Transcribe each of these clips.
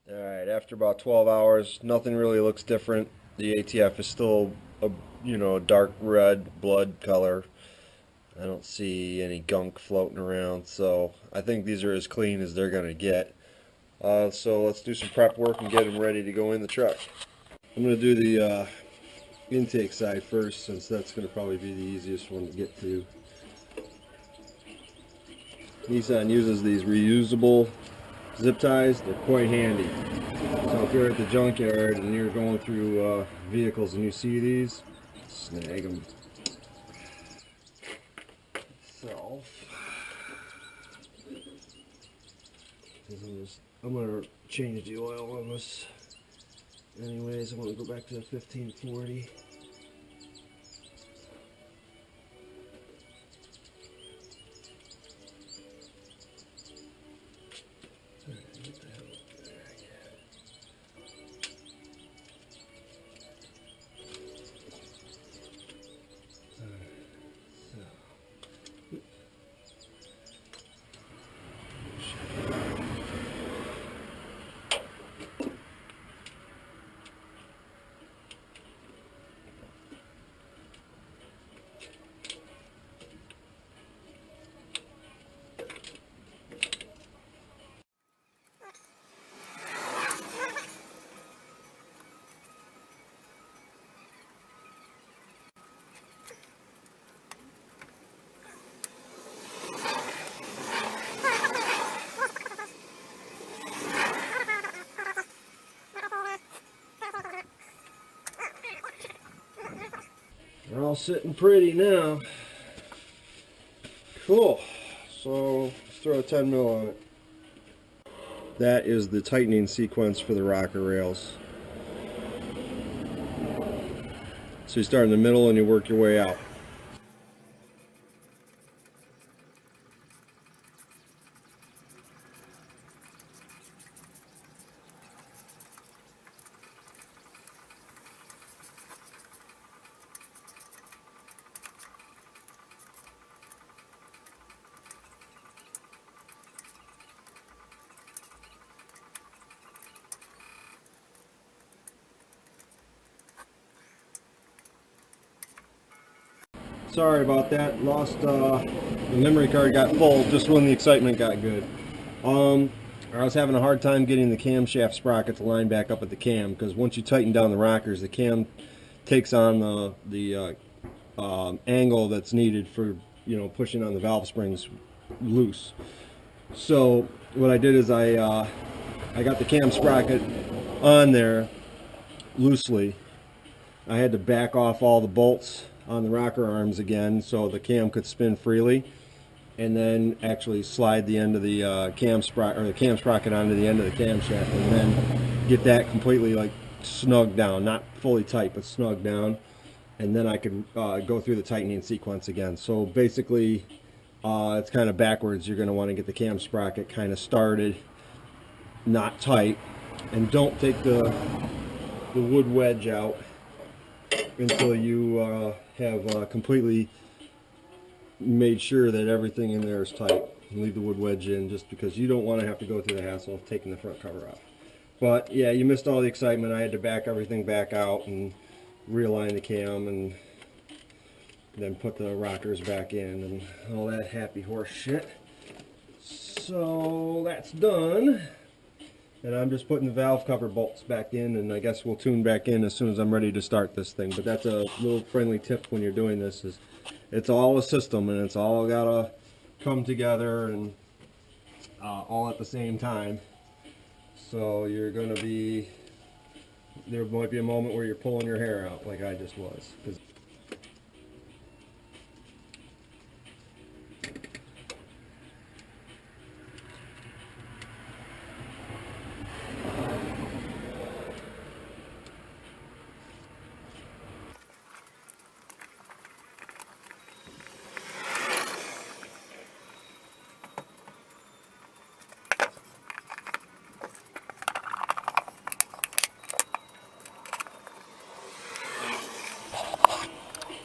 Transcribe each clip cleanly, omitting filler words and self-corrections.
Alright, after about 12 hours, nothing really looks different. The ATF is still a, dark red blood color. I don't see any gunk floating around, so I think these are as clean as they're going to get. So let's do some prep work and get them ready to go in the truck. I'm going to do the intake side first, since that's going to probably be the easiest one to get to. Nissan uses these reusable zip ties. They're quite handy. So if you're at the junkyard and you're going through vehicles and you see these, snag them. So I'm going to change the oil on this anyways. I want to go back to the 1540. They're all sitting pretty now. Cool. So let's throw a 10 mil on it. That is the tightening sequence for the rocker rails. So you start in the middle and you work your way out. Sorry about that. Lost the memory card got full just when the excitement got good. I was having a hard time getting the camshaft sprocket to line back up at the cam, because once you tighten down the rockers, the cam takes on the angle that's needed for pushing on the valve springs loose. So what I did is I got the cam sprocket on there loosely. I had to back off all the bolts on the rocker arms again so the cam could spin freely, and then actually slide the end of the cam sprocket onto the end of the camshaft, and then get that completely like snug down, not fully tight but snug down, and then I could go through the tightening sequence again. So basically it's kind of backwards. You're going to want to get the cam sprocket kind of started not tight, and don't take the wood wedge out until you have completely made sure that everything in there is tight. Leave the wood wedge in, just because you don't want to have to go through the hassle of taking the front cover off. But yeah, you missed all the excitement. I had to back everything back out and realign the cam and then put the rockers back in and all that happy horse shit. So that's done. And I'm just putting the valve cover bolts back in, and I guess we'll tune back in as soon as I'm ready to start this thing. But that's a little friendly tip when you're doing this, is it's all a system, and it's all gotta come together, and all at the same time. So you're gonna be, there might be a moment where you're pulling your hair out like I just was.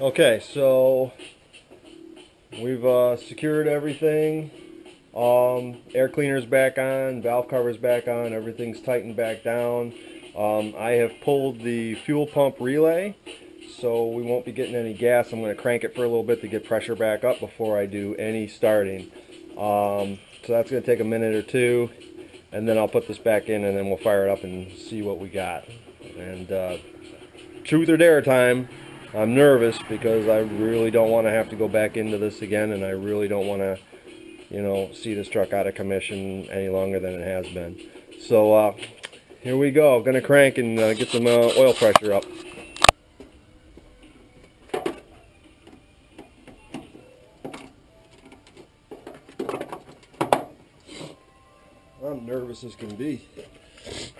Okay, so we've secured everything. Air cleaner's back on, valve cover's back on, everything's tightened back down. I have pulled the fuel pump relay, so we won't be getting any gas. I'm going to crank it for a little bit to get pressure back up before I do any starting. So that's going to take a minute or two, and then I'll put this back in, and then we'll fire it up and see what we got. And truth or dare time, I'm nervous because I really don't want to have to go back into this again, and I really don't want to, you know, see this truck out of commission any longer than it has been. So here we go. Gonna crank and get some oil pressure up. I'm nervous as can be. Let's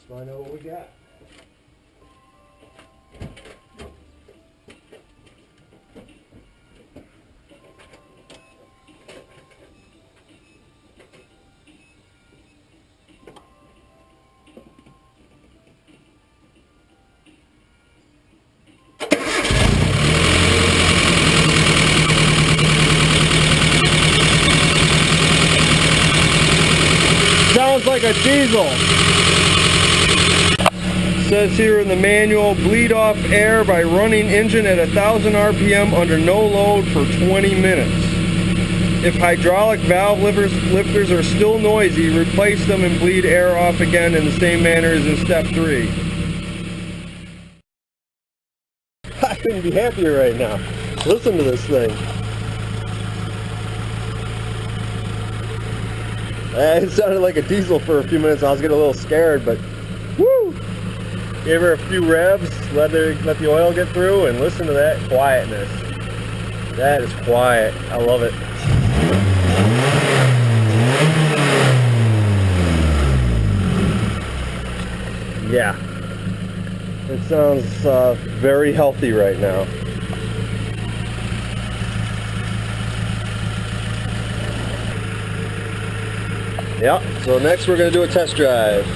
find out what we got. Sounds like a diesel. It says here in the manual, bleed off air by running engine at 1,000 RPM under no load for 20 minutes. If hydraulic valve lifters are still noisy, replace them and bleed air off again in the same manner as in step 3. I couldn't be happier right now. Listen to this thing. It sounded like a diesel for a few minutes. I was getting a little scared, but woo! Gave her a few revs, let the oil get through, and listen to that quietness. That is quiet. I love it. Yeah. It sounds very healthy right now. Yeah, so next we're going to do a test drive.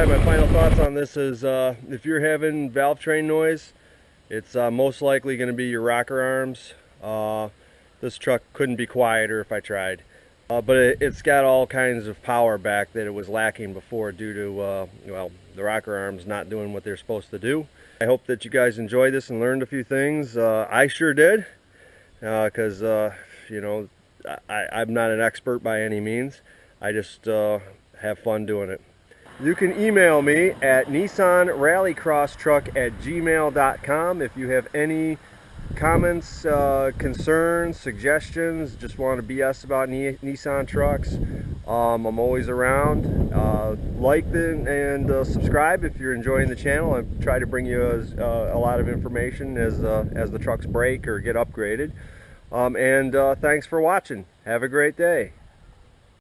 My final thoughts on this is if you're having valve train noise, it's most likely going to be your rocker arms. This truck couldn't be quieter if I tried, but it's got all kinds of power back that it was lacking before due to well, the rocker arms not doing what they're supposed to do. I hope that you guys enjoyed this and learned a few things. I sure did, because you know, I'm not an expert by any means. I just have fun doing it. You can email me at nissanrallycrosstruck@gmail.com if you have any comments, concerns, suggestions, just want to BS about Nissan trucks. I'm always around. Like and subscribe if you're enjoying the channel. I try to bring you a lot of information as the trucks break or get upgraded. And thanks for watching. Have a great day.